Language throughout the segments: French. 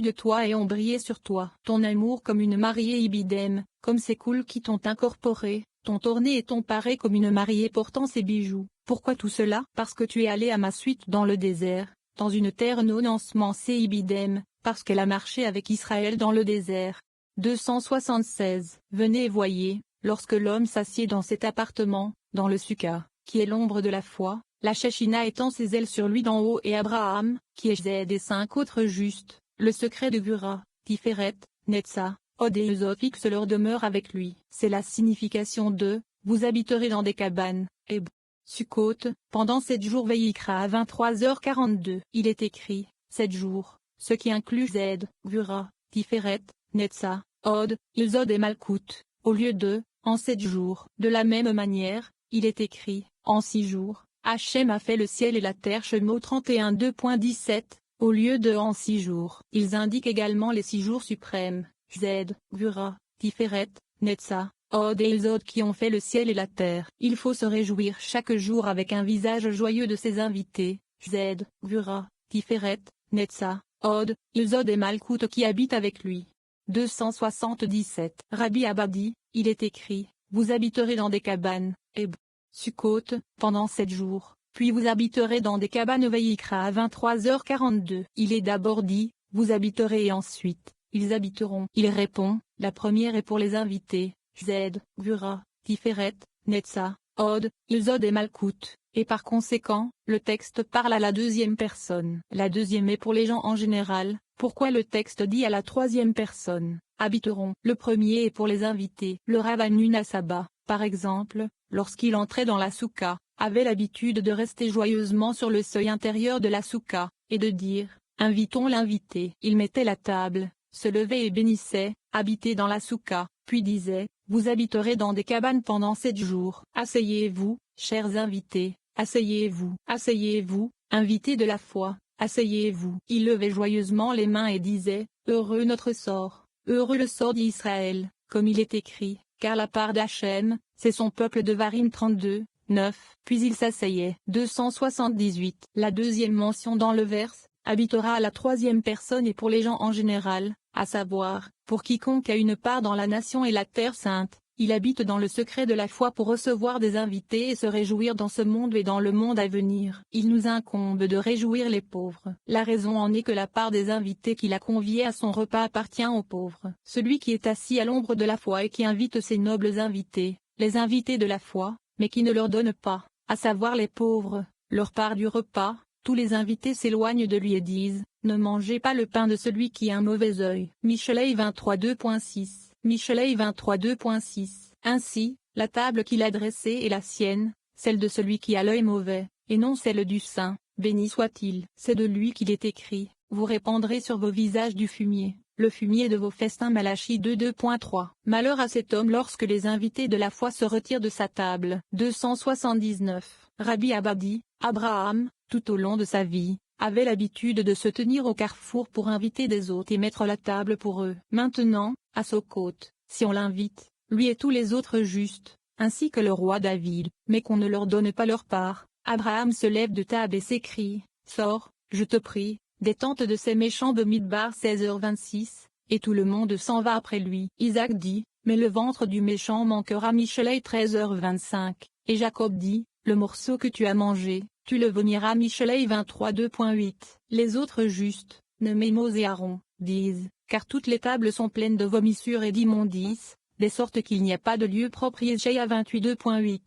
de toi et ont brillé sur toi. Ton amour comme une mariée ibidem, comme ces coules qui t'ont incorporé, t'ont tourné et t'ont paré comme une mariée portant ses bijoux. Pourquoi tout cela? Parce que tu es allé à ma suite dans le désert, dans une terre non ensemencée ibidem, parce qu'elle a marché avec Israël dans le désert. 276. Venez et voyez, lorsque l'homme s'assied dans cet appartement, dans le Sukkah, qui est l'ombre de la foi, la Shechina étend ses ailes sur lui d'en haut et Abraham, qui est Zed et 5 autres justes, le secret de Gura, Tiferet, Netza, Od et Uzot fixe leur demeure avec lui. C'est la signification de « Vous habiterez dans des cabanes » et Sukkot, pendant 7 jours Veikra à 23h42. Il est écrit, 7 jours, ce qui inclut Zed, Gura, Tiferet, Netza, Od, Uzod et Malkout, au lieu de « en 7 jours ». De la même manière, il est écrit, en 6 jours. Hachem a fait le ciel et la terre. Shemot 31 2.17, au lieu de en 6 jours. Ils indiquent également les 6 jours suprêmes, Zed, Gura, Tiferet, Netza, Od et Uzod qui ont fait le ciel et la terre. Il faut se réjouir chaque jour avec un visage joyeux de ses invités, Zed, Gura, Tiferet, Netza, Od, Uzod et Malkout qui habitent avec lui. 277. Rabbi Abba dit, il est écrit, vous habiterez dans des cabanes, et Sukkot, pendant 7 jours, puis vous habiterez dans des cabanes Veikra à 23h42. Il est d'abord dit, vous habiterez et ensuite, ils habiteront. Il répond, la première est pour les invités, Zed, Gura, Tiferet, Netza, Od, Uzod et Malkout, et par conséquent, le texte parle à la deuxième personne. La deuxième est pour les gens en général. Pourquoi le texte dit à la troisième personne, habiteront? Le premier est pour les invités. Le Rav Hanuna Saba, par exemple, lorsqu'il entrait dans la soukha, avait l'habitude de rester joyeusement sur le seuil intérieur de la soukha, et de dire, invitons l'invité. Il mettait la table, se levait et bénissait, habiter dans la soukha, puis disait, vous habiterez dans des cabanes pendant 7 jours. Asseyez-vous, chers invités, asseyez-vous, invités de la foi. Asseyez-vous. Il levait joyeusement les mains et disait, heureux notre sort, heureux le sort d'Israël, comme il est écrit, car la part d'Hachem, c'est son peuple. de Varim 32, 9. Puis il s'asseyait. 278. La deuxième mention dans le verse, habitera à la troisième personne et pour les gens en général, à savoir, pour quiconque a une part dans la nation et la terre sainte. Il habite dans le secret de la foi pour recevoir des invités et se réjouir dans ce monde et dans le monde à venir. Il nous incombe de réjouir les pauvres. La raison en est que la part des invités qu'il a conviés à son repas appartient aux pauvres. Celui qui est assis à l'ombre de la foi et qui invite ses nobles invités, les invités de la foi, mais qui ne leur donne pas, à savoir les pauvres, leur part du repas, tous les invités s'éloignent de lui et disent, ne mangez pas le pain de celui qui a un mauvais œil. Michelet 23 2.6. Michelet 23 2.6. Ainsi, la table qu'il a dressée est la sienne, celle de celui qui a l'œil mauvais, et non celle du saint, béni soit-il. C'est de lui qu'il est écrit, vous répandrez sur vos visages du fumier, le fumier de vos festins. Malachie 2 2.3. Malheur à cet homme lorsque les invités de la foi se retirent de sa table. 279. Rabbi Abba dit, Abraham, tout au long de sa vie, avait l'habitude de se tenir au carrefour pour inviter des hôtes et mettre la table pour eux. Maintenant, à Sukkot, si on l'invite, lui et tous les autres justes, ainsi que le roi David, mais qu'on ne leur donne pas leur part, Abraham se lève de table et s'écrie, sors, je te prie, des tentes de ces méchants. Bamidbar 16h26, et tout le monde s'en va après lui. Isaac dit, mais le ventre du méchant manquera. Michelet 13h25, et Jacob dit, le morceau que tu as mangé, tu le vomiras. Michelet 23 2.8. Les autres justes, nommés Moïse et Aaron, disent, car toutes les tables sont pleines de vomissures et d'immondices, de sorte qu'il n'y a pas de lieu propre. Yeshaïa 28 2.8.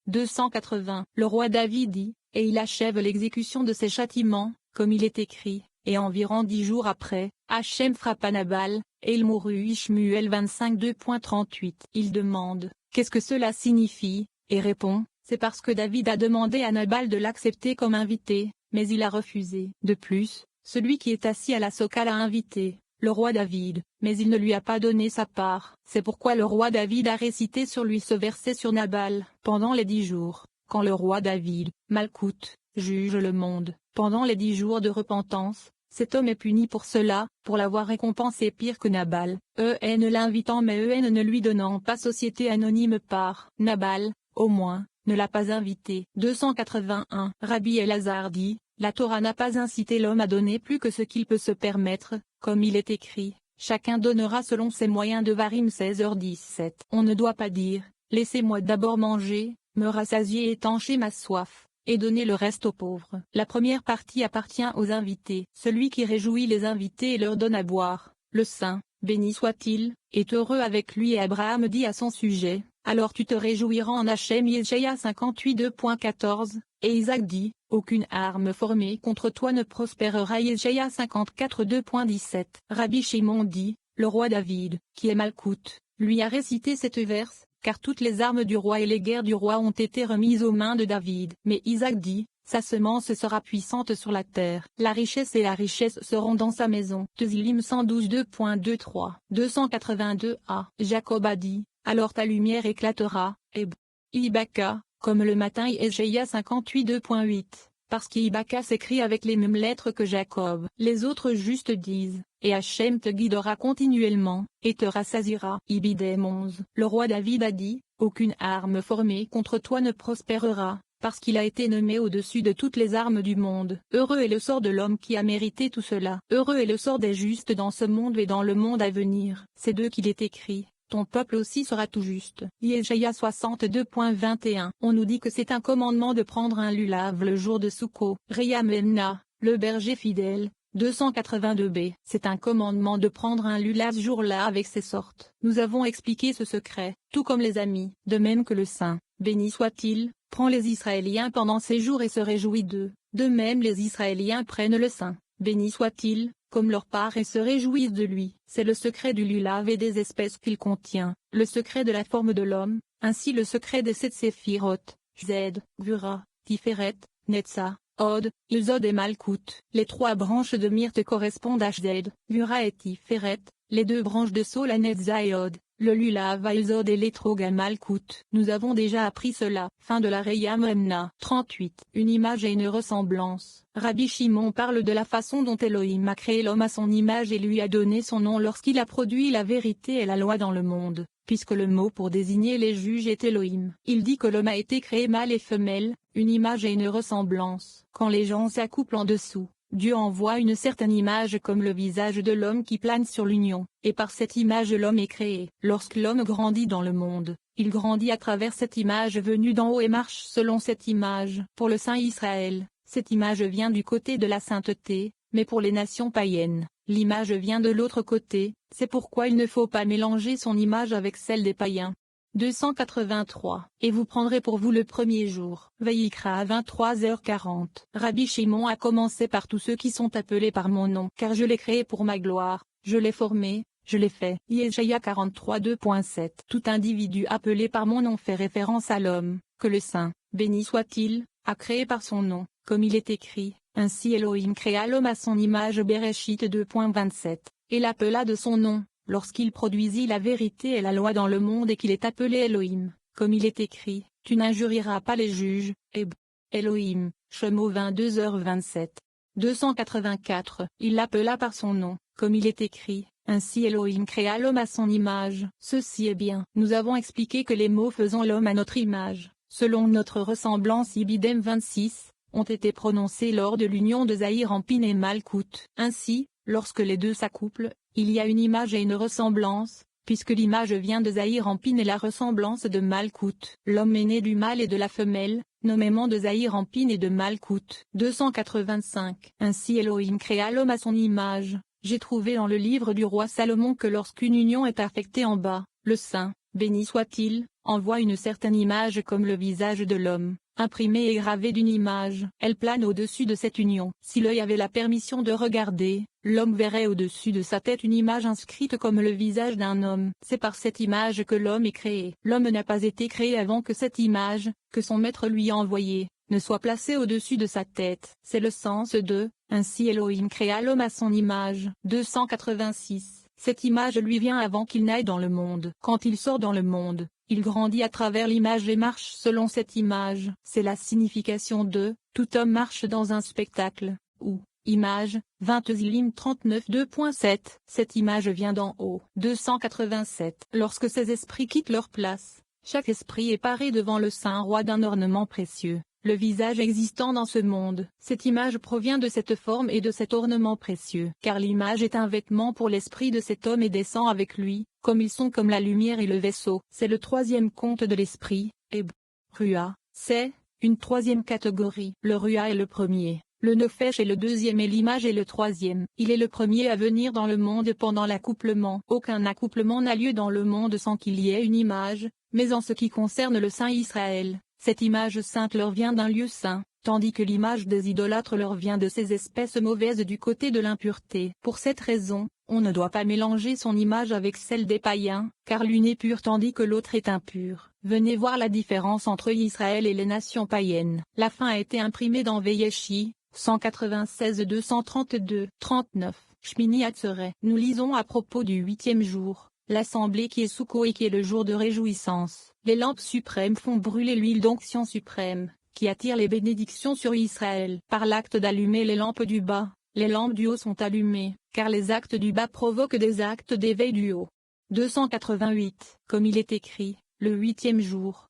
280. Le roi David dit, et il achève l'exécution de ses châtiments, comme il est écrit, et environ 10 jours après, Hachem frappa Nabal, et il mourut. Shmuel 25 2.38. Il demande, qu'est-ce que cela signifie, et répond, c'est parce que David a demandé à Nabal de l'accepter comme invité, mais il a refusé. De plus, celui qui est assis à la soukha l'a invité, le roi David, mais il ne lui a pas donné sa part. C'est pourquoi le roi David a récité sur lui ce verset sur Nabal. Pendant les 10 jours, quand le roi David, Malkout, juge le monde, pendant les 10 jours de repentance, cet homme est puni pour cela, pour l'avoir récompensé pire que Nabal, l'invitant mais ne lui donnant pas société anonyme par Nabal, au moins, ne l'a pas invité. 281. Rabbi Elazar dit, la Torah n'a pas incité l'homme à donner plus que ce qu'il peut se permettre, comme il est écrit, chacun donnera selon ses moyens. Devarim 16h17. On ne doit pas dire, laissez-moi d'abord manger, me rassasier et étancher ma soif, et donner le reste aux pauvres. La première partie appartient aux invités. Celui qui réjouit les invités et leur donne à boire, le saint, béni soit-il, est heureux avec lui. Et Abraham dit à son sujet, alors tu te réjouiras en Hachem. Yeshaïa 58 2.14, et Isaac dit, aucune arme formée contre toi ne prospérera. Yeshaïa 54 2.17. Rabbi Shimon dit, le roi David, qui est Malkout, lui a récité cette verse, car toutes les armes du roi et les guerres du roi ont été remises aux mains de David. Mais Isaac dit, sa semence sera puissante sur la terre. La richesse et la richesse seront dans sa maison. Tezillim 112 2.23. 282a. Jacob a dit, alors ta lumière éclatera, et Ibaka, comme le matin. Yeshaïa 58 2.8. Parce qu'Ibaka s'écrit avec les mêmes lettres que Jacob. Les autres justes disent, et Hachem te guidera continuellement, et te rassasiera. Ibidem 11. Le roi David a dit, aucune arme formée contre toi ne prospérera, parce qu'il a été nommé au-dessus de toutes les armes du monde. Heureux est le sort de l'homme qui a mérité tout cela. Heureux est le sort des justes dans ce monde et dans le monde à venir. C'est d'eux qu'il est écrit, ton peuple aussi sera tout juste. Yeshaïa 62.21. On nous dit que c'est un commandement de prendre un lulav le jour de Soukkot. Reyamenna, le berger fidèle, 282b. C'est un commandement de prendre un lulav ce jour-là avec ses sortes. Nous avons expliqué ce secret, tout comme les amis, de même que le saint, béni soit-il, prend les Israéliens pendant ces jours et se réjouit d'eux. De même les Israéliens prennent le saint, béni soit-il, comme leur part et se réjouissent de lui. C'est le secret du lulav et des espèces qu'il contient, le secret de la forme de l'homme, ainsi le secret des 7 séphiroth, Zed, Gvura, Tiferet, Netza, Od, Ilzod et Malkout. Les 3 branches de myrte correspondent à Zed, Gvura et Tiferet, les 2 branches de Saul à Netza et Od, le lulav à Ilzod et l'étrog à Malkout. Nous avons déjà appris cela. Fin de la Reyamenna. 38. Une image et une ressemblance. Rabbi Shimon parle de la façon dont Elohim a créé l'homme à son image et lui a donné son nom lorsqu'il a produit la vérité et la loi dans le monde, puisque le mot pour désigner les juges est Elohim. Il dit que l'homme a été créé mâle et femelle, une image et une ressemblance. Quand les gens s'accouplent en dessous, Dieu envoie une certaine image comme le visage de l'homme qui plane sur l'union, et par cette image l'homme est créé. Lorsque l'homme grandit dans le monde, il grandit à travers cette image venue d'en haut et marche selon cette image. Pour le saint Israël, cette image vient du côté de la sainteté, mais pour les nations païennes, l'image vient de l'autre côté. C'est pourquoi il ne faut pas mélanger son image avec celle des païens. 283. Et vous prendrez pour vous le premier jour. Vayikra à 23h40. Rabbi Shimon a commencé par tous ceux qui sont appelés par mon nom. Car je l'ai créé pour ma gloire, je l'ai formé, je l'ai fait. Yeshaïa 43 2.7. Tout individu appelé par mon nom fait référence à l'homme, que le saint, béni soit-il, a créé par son nom, comme il est écrit. Ainsi Elohim créa l'homme à son image. Bereshit 2.27. Et l'appela de son nom, lorsqu'il produisit la vérité et la loi dans le monde et qu'il est appelé Elohim, comme il est écrit, tu n'injurieras pas les juges, et Elohim, Shemo 22h27. 284. Il l'appela par son nom, comme il est écrit, ainsi Elohim créa l'homme à son image. Ceci est bien. Nous avons expliqué que les mots faisant l'homme à notre image, selon notre ressemblance Ibidem 26, ont été prononcés lors de l'union de Zahir Ampin et Malkout. Ainsi, lorsque les deux s'accouplent, il y a une image et une ressemblance, puisque l'image vient de Zahir Ampin et la ressemblance de Malkout. L'homme est né du mâle et de la femelle, nommément de Zahir Ampin et de Malkout. 285. Ainsi Elohim créa l'homme à son image. J'ai trouvé dans le livre du roi Salomon que lorsqu'une union est affectée en bas, le saint, béni soit-il, envoie une certaine image comme le visage de l'homme, imprimée et gravée d'une image. Elle plane au-dessus de cette union. Si l'œil avait la permission de regarder, l'homme verrait au-dessus de sa tête une image inscrite comme le visage d'un homme. C'est par cette image que l'homme est créé. L'homme n'a pas été créé avant que cette image, que son maître lui a envoyée, ne soit placée au-dessus de sa tête. C'est le sens de « Ainsi Elohim créa l'homme à son image ». 286. Cette image lui vient avant qu'il n'aille dans le monde. Quand il sort dans le monde, il grandit à travers l'image et marche selon cette image. C'est la signification de « Tout homme marche dans un spectacle » ou « Image » 20 Tezillim 39 2.7. Cette image vient d'en haut. 287. Lorsque ces esprits quittent leur place, chaque esprit est paré devant le saint roi d'un ornement précieux. le visage existant dans ce monde. Cette image provient de cette forme et de cet ornement précieux. Car l'image est un vêtement pour l'esprit de cet homme et descend avec lui, comme ils sont comme la lumière et le vaisseau. C'est le troisième conte de l'esprit, et Rua, c'est une troisième catégorie. Le Rua est le premier. Le Nefesh est le deuxième et l'image est le troisième. Il est le premier à venir dans le monde pendant l'accouplement. Aucun accouplement n'a lieu dans le monde sans qu'il y ait une image, mais en ce qui concerne le Saint Israël, cette image sainte leur vient d'un lieu saint, tandis que l'image des idolâtres leur vient de ces espèces mauvaises du côté de l'impureté. Pour cette raison, on ne doit pas mélanger son image avec celle des païens, car l'une est pure tandis que l'autre est impure. Venez voir la différence entre Israël et les nations païennes. La fin a été imprimée dans Veyeshi, 196 232, 39, Shmini Atzeret. Nous lisons à propos du 8e jour, l'assemblée qui est Soukho et qui est le jour de réjouissance. Les lampes suprêmes font brûler l'huile d'onction suprême, qui attire les bénédictions sur Israël. Par l'acte d'allumer les lampes du bas, les lampes du haut sont allumées, car les actes du bas provoquent des actes d'éveil du haut. 288. Comme il est écrit, le 8e jour,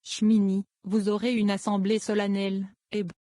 Shmini, vous aurez une assemblée solennelle,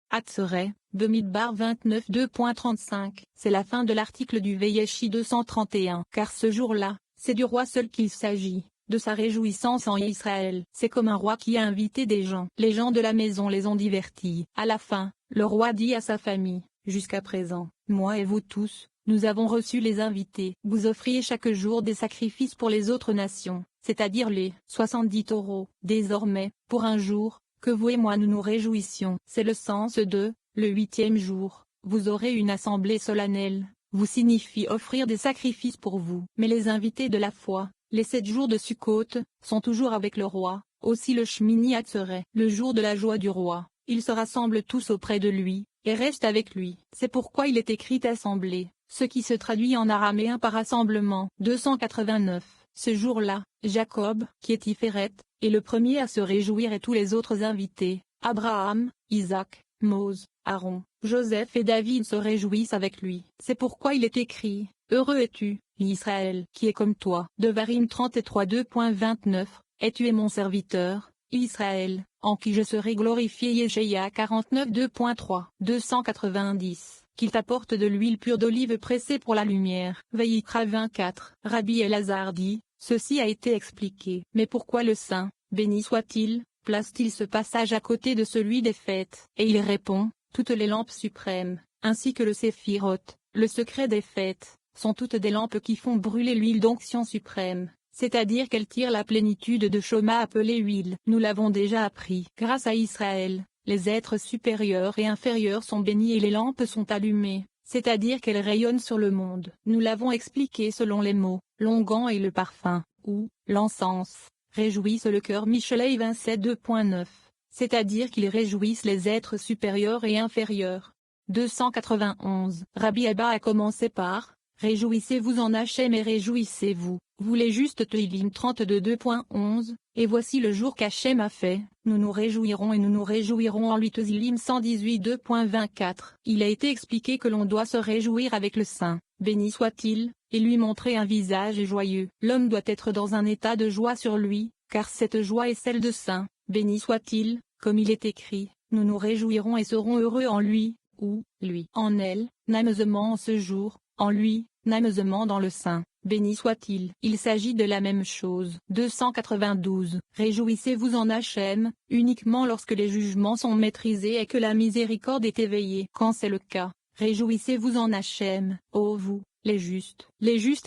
Atzeret, Bemidbar 29 2.35. C'est la fin de l'article du Veyeshi 231. Car ce jour-là, c'est du roi seul qu'il s'agit, de sa réjouissance en Israël. C'est comme un roi qui a invité des gens. Les gens de la maison les ont divertis. À la fin, le roi dit à sa famille, jusqu'à présent, moi et vous tous, nous avons reçu les invités. Vous offriez chaque jour des sacrifices pour les autres nations, c'est-à-dire les 70 taureaux. Désormais, pour un jour, que vous et moi nous nous réjouissions. C'est le sens de, le 8e jour, vous aurez une assemblée solennelle, vous signifie offrir des sacrifices pour vous. Mais les invités de la foi, les 7 jours de Sukkot, sont toujours avec le roi, aussi le Shmini Atzeret, le jour de la joie du roi. Ils se rassemblent tous auprès de lui, et restent avec lui. C'est pourquoi il est écrit assemblée, ce qui se traduit en araméen par rassemblement. 289. Ce jour-là, Jacob, qui est Tiferet, est le premier à se réjouir et tous les autres invités, Abraham, Isaac, Mose, Aaron, Joseph et David se réjouissent avec lui. C'est pourquoi il est écrit, heureux es-tu, Israël, qui est comme toi. Devarim 33 2.29, et tu es mon serviteur, Israël, en qui je serai glorifié. Yeshaïa 49 2.3. 290. Qu'il t'apporte de l'huile pure d'olive pressée pour la lumière. Vayikra 24. Rabbi Elazar dit, ceci a été expliqué. Mais pourquoi le saint, béni soit-il, place-t-il ce passage à côté de celui des fêtes? Et il répond, toutes les lampes suprêmes, ainsi que le séphiroth, le secret des fêtes, sont toutes des lampes qui font brûler l'huile d'onction suprême, c'est-à-dire qu'elles tirent la plénitude de Shoma appelée huile. Nous l'avons déjà appris. Grâce à Israël, les êtres supérieurs et inférieurs sont bénis et les lampes sont allumées, c'est-à-dire qu'elles rayonnent sur le monde. Nous l'avons expliqué selon les mots, l'onguent et le parfum, ou l'encens, réjouissent le cœur. Michelet 27 2.9, c'est-à-dire qu'ils réjouissent les êtres supérieurs et inférieurs. 291. Rabbi Abba a commencé par, réjouissez-vous en Hachem et réjouissez-vous, vous les justes. Teilim 32 2.11, et voici le jour qu'Hachem a fait, nous nous réjouirons et nous nous réjouirons en lui. Teilim 118 2.24. Il a été expliqué que l'on doit se réjouir avec le Saint, béni soit-il, et lui montrer un visage joyeux. L'homme doit être dans un état de joie sur lui, car cette joie est celle de Saint, béni soit-il, comme il est écrit, nous nous réjouirons et serons heureux en lui, ou, lui, en elle, nameusement en ce jour, en lui, nameusement dans le Saint, béni soit-il. Il s'agit de la même chose. 292. Réjouissez-vous en Hachem, uniquement lorsque les jugements sont maîtrisés et que la miséricorde est éveillée. Quand c'est le cas, réjouissez-vous en Hachem, ô vous, les justes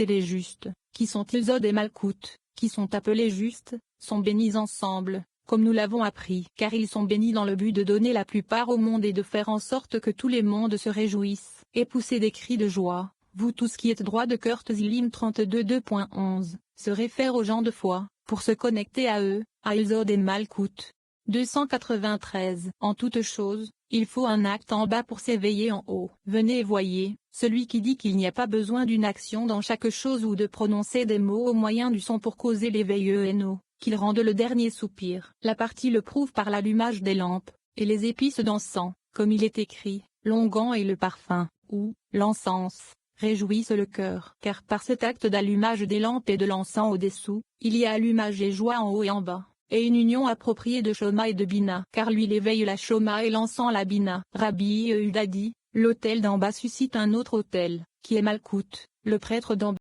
et les justes, qui sont Ilzod et Malkout, qui sont appelés justes, sont bénis ensemble, comme nous l'avons appris. Car ils sont bénis dans le but de donner la plupart au monde et de faire en sorte que tous les mondes se réjouissent, et pousser des cris de joie. Vous tous qui êtes droits de cœur. Teilim 32 2.11, se réfère aux gens de foi, pour se connecter à eux, à Ilzod et Malkout. 293. En toute chose, il faut un acte en bas pour s'éveiller en haut. Venez et voyez, celui qui dit qu'il n'y a pas besoin d'une action dans chaque chose ou de prononcer des mots au moyen du son pour causer l'éveil Eno, qu'il rende le dernier soupir. La partie le prouve par l'allumage des lampes, et les épices d'encens, comme il est écrit, l'onguent et le parfum, ou l'encens, réjouissent le cœur. Car par cet acte d'allumage des lampes et de l'encens au-dessous, il y a allumage et joie en haut et en bas. et une union appropriée de Shoma et de Bina, car l'huile éveille la Shoma et l'encens la Bina. Rabbi Yehuda dit, l'autel d'en bas suscite un autre autel, qui est Malkout, le prêtre d'en bas.